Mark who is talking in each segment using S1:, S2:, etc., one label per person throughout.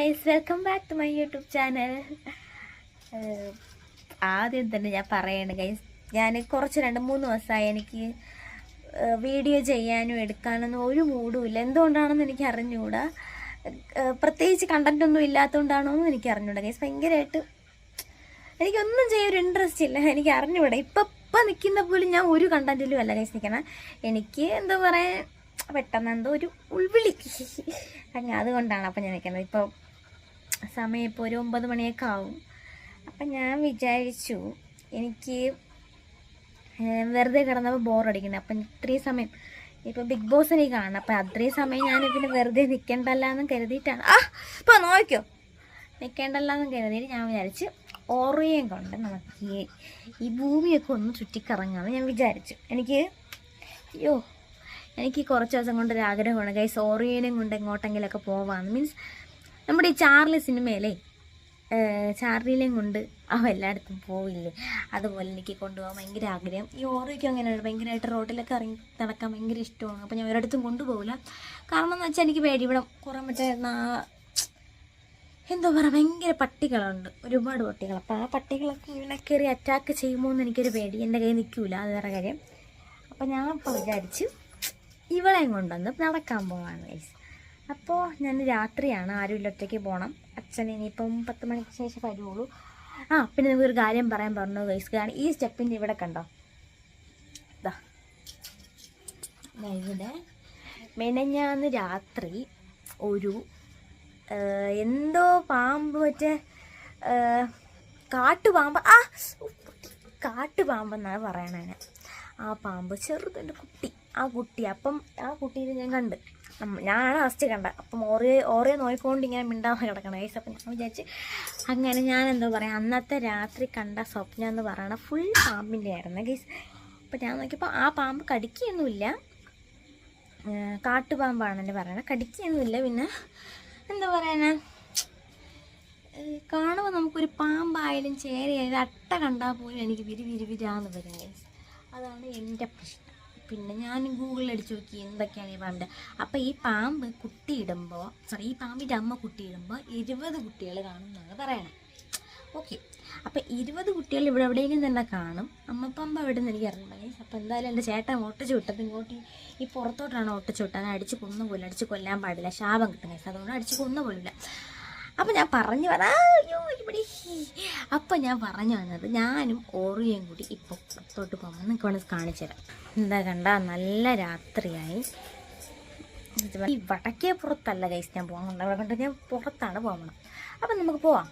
S1: Guys, welcome back to my YouTube channel. ആദ്യം തന്നെ ഞാൻ പറയണം ഗൈസ്, ഞാൻ കുറച്ച് 2-3 ദിവസമായി എനിക്ക് വീഡിയോ ചെയ്യാനും എടുക്കാനൊന്നും ഒരു മൂഡും ഇല്ല. എന്തുകൊണ്ടാണെന്ന് എനിക്ക് അറിഞ്ഞുകൂടാ. പ്രത്യേകിച്ച് കണ്ടന്റ് ഒന്നും ഇല്ലാത്തതുകൊണ്ടാണോ എന്ന് എനിക്ക് അറിഞ്ഞുകൂടാ ഗൈസ്. ഭയങ്കരമായിട്ട് എനിക്കൊന്നും ചെയ്യാൻ ഒരു ഇൻട്രസ്റ്റ് ഇല്ല. എനിക്ക് അറിഞ്ഞുകൂടാ. ഇപ്പം നിൽക്കുന്ന പോലും ഞാൻ ഒരു കണ്ടന്റിലും അല്ല ഗൈസ് നിൽക്കണം. എനിക്ക് എന്താ പറയുക, പെട്ടെന്ന് എന്തോ ഒരു ഉൾവിളി അങ്ങനെ, അതുകൊണ്ടാണ് അപ്പം ഞാൻ നിൽക്കുന്നത്. ഇപ്പോൾ സമയം ഇപ്പോൾ ഒരു 9 മണിയൊക്കെ ആവും. അപ്പം ഞാൻ വിചാരിച്ചു എനിക്ക് വെറുതെ കിടന്നപ്പോൾ ബോറടിക്കുന്നത്. അപ്പം ഇത്രയും സമയം ഇപ്പോൾ ബിഗ് ബോസിനെ കാണണം. അപ്പം അത്രയും സമയം ഞാൻ പിന്നെ വെറുതെ നിൽക്കേണ്ടല്ലാന്നും കരുതിയിട്ടാണ്. ഇപ്പോൾ നോക്കിയോ, നിൽക്കേണ്ടല്ലാന്നും കരുതിയിട്ട് ഞാൻ വിചാരിച്ച് ഓറിയം കൊണ്ട് നമുക്ക് ഈ ഭൂമിയൊക്കെ ഒന്ന് ചുറ്റിക്കറങ്ങാമെന്ന് ഞാൻ വിചാരിച്ചു. എനിക്ക് കുറച്ച് ദിവസം കൊണ്ടൊരു ആഗ്രഹമാണ് ഗൈസ്, ഓറിയനും കൊണ്ട് എങ്ങോട്ടെങ്കിലുമൊക്കെ പോവാമെന്ന്. മീൻസ് നമ്മുടെ ഈ ചാർലി സിനിമയിലെ ചാർലിയിലേയും കൊണ്ട് എല്ലായിടത്തും പോവില്ലേ, അതുപോലെ എനിക്ക് കൊണ്ടുപോകാൻ ഭയങ്കര ആഗ്രഹം. ഈ ഓറിയയ്ക്കും അങ്ങനെയാണ്, ഭയങ്കരമായിട്ട് റോഡിലൊക്കെ ഇറങ്ങി നടക്കാൻ ഭയങ്കര ഇഷ്ടമാണ്. അപ്പോൾ ഞാൻ ഒരിടത്തും കൊണ്ടുപോകില്ല. കാരണം എന്ന് വെച്ചാൽ എനിക്ക് പേടി, ഇവിടെ കുറേ എന്തോ പറയുക, ഭയങ്കര പട്ടികളുണ്ട്, ഒരുപാട് പട്ടികൾ. അപ്പോൾ ആ പട്ടികളൊക്കെ ഇവനെ കയറി അറ്റാക്ക് ചെയ്യുമോ എന്ന് എനിക്കൊരു പേടി. എൻ്റെ കയ്യിൽ നിൽക്കില്ല, അത് വേറെ കാര്യം. അപ്പോൾ ഞാൻ ഇപ്പോൾ വിചാരിച്ച് ഇവളെയും കൊണ്ടുവന്ന് നടക്കാൻ പോവാണ് ഗൈസ്. അപ്പോൾ ഞാൻ രാത്രിയാണ്, ആരുമില്ല, ഒറ്റയ്ക്ക് പോകണം. അച്ഛൻ ഇനിയിപ്പം 10 മണിക്ക് ശേഷം വരുള്ളൂ. പിന്നെ നമുക്കൊരു കാര്യം പറയാൻ പറഞ്ഞു ഗൈസ്. കാരണം ഈ സ്റ്റെപ്പിൻ്റെ ഇവിടെ കണ്ടോ, ഇതാ ഇവിടെ മെനഞ്ഞാന്ന് രാത്രി ഒരു എന്തോ പാമ്പ്, മറ്റേ കാട്ടുപാമ്പെന്നാണ് പറയണേ. ആ പാമ്പ് ചെറുതെൻ്റെ കുട്ടി, ആ കുട്ടീനെ ഞാൻ കണ്ട്. ഞാനാണ് ഫസ്റ്റ് കണ്ടത്. അപ്പം ഓരോ നോയിക്കൊണ്ട് ഇങ്ങനെ മിണ്ടാതെ കിടക്കണം ഗൈസ്. അപ്പം ഞാൻ വിചാരിച്ച് അങ്ങനെ ഞാൻ എന്തോ പറയാം, അന്നത്തെ രാത്രി കണ്ട സ്വപ്നം എന്ന് പറയണ ഫുൾ പാമ്പിൻ്റെ ആയിരുന്നു ഗൈസ്. അപ്പം ഞാൻ നോക്കിയപ്പോൾ ആ പാമ്പ് കടിക്കുകയൊന്നുമില്ല, കാട്ടുപാമ്പാണെന്നെ പറയണത്, കടിക്കുകയൊന്നുമില്ല. പിന്നെ എന്താ പറയാനാ, കാണുമ്പോൾ നമുക്കൊരു പാമ്പായാലും ചേരയായാലും അട്ട കണ്ടാൽ പോലും എനിക്ക് വിരിവിരാന്ന് വരും ഗൈസ്. അതാണ് എൻ്റെ പ്രശ്നം. പിന്നെ ഞാൻ ഗൂഗിളിൽ അടിച്ചു നോക്കി എന്തൊക്കെയാണ് ഈ പാമ്പിൻ്റെ. അപ്പോൾ ഈ പാമ്പിൻ്റെ അമ്മ കുട്ടിയിടുമ്പോൾ 20 കുട്ടികൾ കാണുമെന്നാണ് പറയണത്. ഓക്കെ, അപ്പോൾ 20 കുട്ടികൾ ഇവിടെ എവിടെയെങ്കിലും തന്നെ കാണും. അമ്മപ്പാമ്പ് എവിടെ നിന്ന് എനിക്ക് അറിഞ്ഞു ഗൈസ്. അപ്പോൾ എന്തായാലും എൻ്റെ ചേട്ടൻ ഒട്ടിച്ചു വിട്ടത് ഇങ്ങോട്ട് ഈ പുറത്തോട്ടാണ് ഒട്ടിച്ചു വിട്ടത്. അത് അടിച്ച് കൊല്ലാൻ പാടില്ല, ശാപം കിട്ടും ഗൈസ്. അതുകൊണ്ട് അടിച്ച് കൊന്നുപോലില്ല. അപ്പം ഞാൻ പറഞ്ഞു വന്നത് ഞാനും ഓറിയയും കൂടി ഇപ്പോൾ പുറത്തോട്ട് പോകാൻ നിങ്ങൾക്ക് വേണമെങ്കിൽ കാണിച്ചു തരാം. എന്താ കണ്ട, നല്ല രാത്രിയായി. ഈ വടക്കേ പുറത്തല്ല ഗൈസ് ഞാൻ പോകാൻ കൊണ്ട്, ഞാൻ പുറത്താണ് പോകണം. അപ്പം നമുക്ക് പോവാം.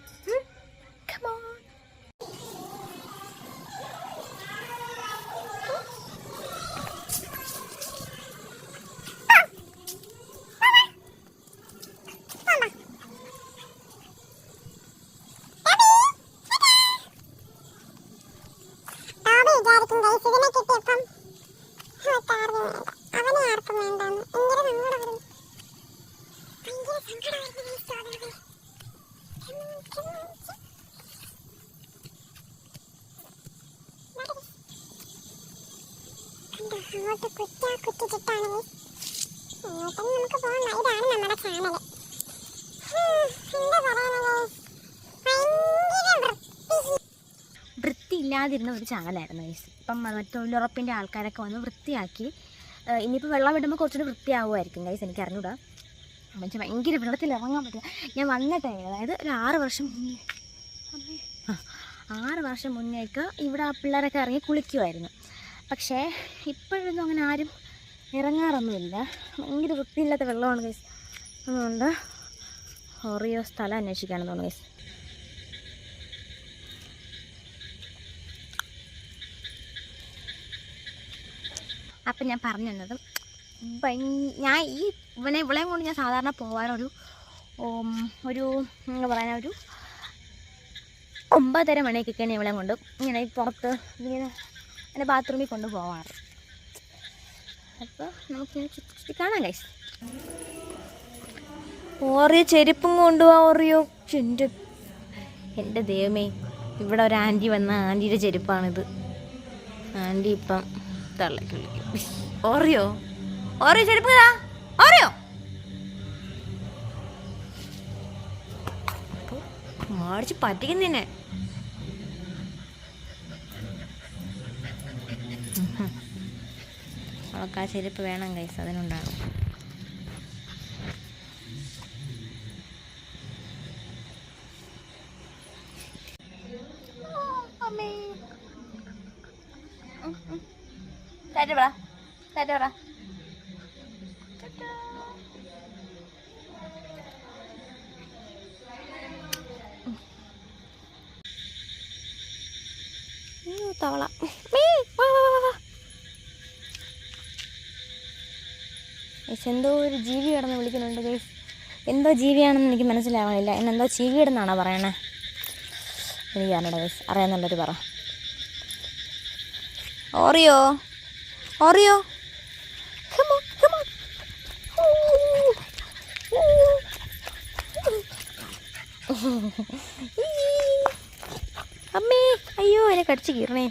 S2: അങ്ങോട്ട് കുറ്റിച്ചിട്ടാണ് അങ്ങോട്ടും നമുക്ക് പോകാം. ഇതാണ് നമ്മുടെ ചാനൽ. എന്താ പറയാനുള്ളത്,
S1: വൃത്തിയില്ലാതിരുന്ന ഒരു ചാനലായിരുന്നു ഗൈസ്. ഇപ്പം തൊഴിലുറപ്പിൻ്റെ ആൾക്കാരൊക്കെ വന്ന് വൃത്തിയാക്കി. ഇനിയിപ്പോൾ വെള്ളം വിടുമ്പോൾ കുറച്ചുകൂടി വൃത്തിയാവുമായിരിക്കും ഗൈസ്, എനിക്ക് അറിഞ്ഞൂടാ. പക്ഷേ ഭയങ്കര വെള്ളത്തിൽ ഇറങ്ങാൻ പറ്റില്ല. ഞാൻ വന്നിട്ടേ, അതായത് ഒരു 6 വർഷം മുന്നേക്ക് ഇവിടെ ആ പിള്ളേരൊക്കെ ഇറങ്ങി കുളിക്കുമായിരുന്നു. പക്ഷേ ഇപ്പോഴൊന്നും അങ്ങനെ ആരും ഇറങ്ങാറൊന്നുമില്ല. ഭയങ്കര വൃത്തിയില്ലാത്ത വെള്ളമാണ് ഗൈസ്. അതുകൊണ്ട് ഓറിയോ സ്ഥലം അന്വേഷിക്കുകയാണെന്ന് തോന്നുന്നു ഗൈസ്. അപ്പം ഞാൻ പറഞ്ഞു തന്നത്, ഞാൻ ഇവളെയും കൊണ്ട് ഞാൻ സാധാരണ പോകാനൊരു എന്താ പറയാൻ, ഒരു 9:30 മണിക്കൊക്കെയാണ് ഇവളെയും കൊണ്ട് ഇങ്ങനെ പുറത്ത് ഇങ്ങനെ എൻ്റെ ബാത്റൂമിൽ കൊണ്ട് പോവാറ്. അപ്പോൾ നമുക്കിങ്ങനെ ചുറ്റി കാണാം ഗൈസ്. ഓറിയോ ചെരുപ്പും കൊണ്ടുപോവാ. ഓറിയോ എൻ്റെ ദൈവമേ, ഇവിടെ ഒരു ആൻറ്റി വന്ന ആൻറ്റിയുടെ ചെരുപ്പാണിത്. ആൻറ്റി ഇപ്പം തള്ളി ഓറിയോ ചെരുപ്പ് ഓറിയോ മേടിച്ച് പറ്റിക്കുന്നതിനെ. അവൾക്ക് ആ ചെരുപ്പ് വേണം ഗൈസ്, അതിനുണ്ടാകും. തവള എന്തോ ഒരു ജീവി കിടന്ന് വിളിക്കുന്നുണ്ട് ഗൈസ്. എന്തോ ജീവിയാണെന്ന് എനിക്ക് മനസ്സിലാവണില്ല. എന്നെന്തോ ചീവിയിടുന്നാണോ പറയണേ? എനിക്ക് അറിയണ്ട ഗൈസ്, അറിയാന്നുള്ളൊരു പറ. ഓറിയോ ഓറിയോ അമ്മേ, അയ്യോ എന്നെ കടിച്ച് കീറണേ.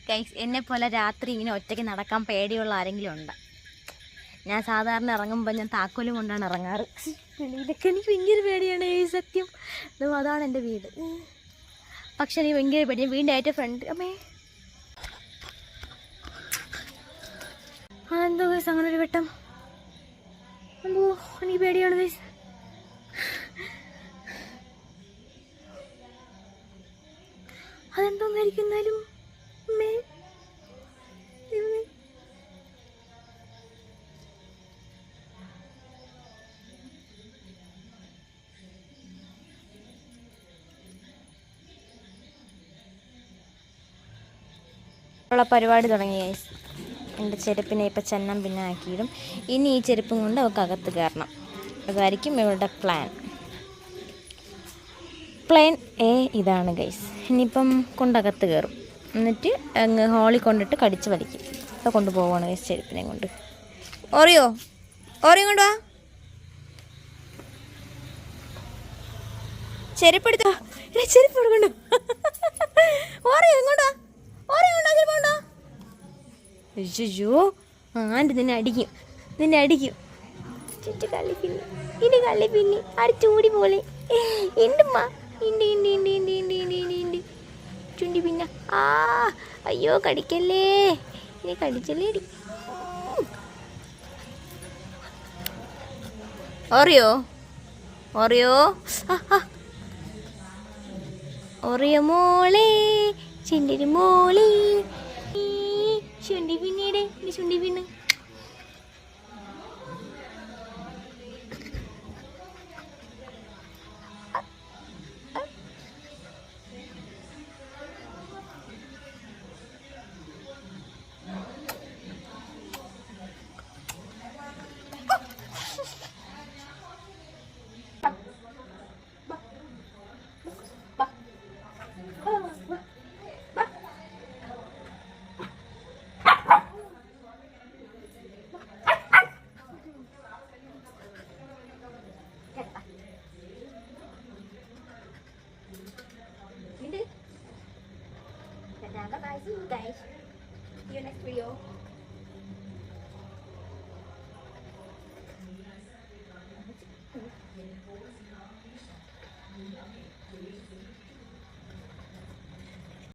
S1: ഗൈസ്, എന്നെപ്പോലെ രാത്രി ഇങ്ങനെ ഒറ്റയ്ക്ക് നടക്കാൻ പേടിയുള്ള ആരെങ്കിലും ഉണ്ട്? ഞാൻ സാധാരണ ഇറങ്ങുമ്പോൾ ഞാൻ താക്കോലും കൊണ്ടാണ് ഇറങ്ങാറ്. ഇതൊക്കെ എനിക്ക് ഭയങ്കര പേടിയാണ് ഈ സത്യം. അതാണ് എൻ്റെ വീട്. പക്ഷെ എനിക്ക് ഭയങ്കര പേടിയാണ്. വീടിൻ്റെ ഏറ്റവും ഫ്രണ്ട്. അമ്മേ, അതെന്തോ ഗൈസ് അങ്ങനെ ഒരു വെട്ടം? അമ്പോ, എനിക്ക് പേടിയാണ് ഗൈസ്. അതെന്തോന്നായിരിക്കുന്നാലും അമ്മേ, ഉള്ള പരിപാടി തുടങ്ങി ഗൈസ്. എൻ്റെ ചെരുപ്പിനെ ഇപ്പം ചെന്നം പിന്നെ ആക്കിയിടും. ഇനി ഈ ചെരുപ്പും കൊണ്ട് അവൾക്ക് അകത്ത് കയറണം. അതായിരിക്കും ഇവളുടെ പ്ലാൻ എ. ഇതാണ് ഗൈസ്. ഇനിയിപ്പം കൊണ്ടകത്ത് കയറും. എന്നിട്ട് അങ്ങ് ഹോളിൽ കൊണ്ടിട്ട് കടിച്ച് വലിക്കും. അപ്പോൾ കൊണ്ടുപോവാണ് ഗൈസ് ചെരുപ്പിനെ കൊണ്ട്. ഓറിയോ കൊണ്ടുവാ, ചെരുപ്പ് എടുത്തോ. ചെരുപ്പ് എടുക്കണ്ടോ? ഓറിയോ ഇങ്ങോട്ടോ, ചെരുപ്പുണ്ടോ? അയ്യോ, ആൻ്റെ നിന്നെ അടിക്കും. ചുറ്റു കള്ളിപ്പിന്നി, ഇനി കള്ളിപ്പിന്നി അടിച്ചൂടി പോലെ ഉണ്ടമ്മ. ഉണ്ട് ചുണ്ടി പിന്ന. അയ്യോ കടിക്കല്ലേ, ഇനി കടിച്ചല്ലേ അടി. ഓറിയോ മോളെ, ചുണ്ടിരി മോളെ, ചുണ്ടി പിന്നീടെ ചുണ്ടി പിന്ന്. Guys, see you next video.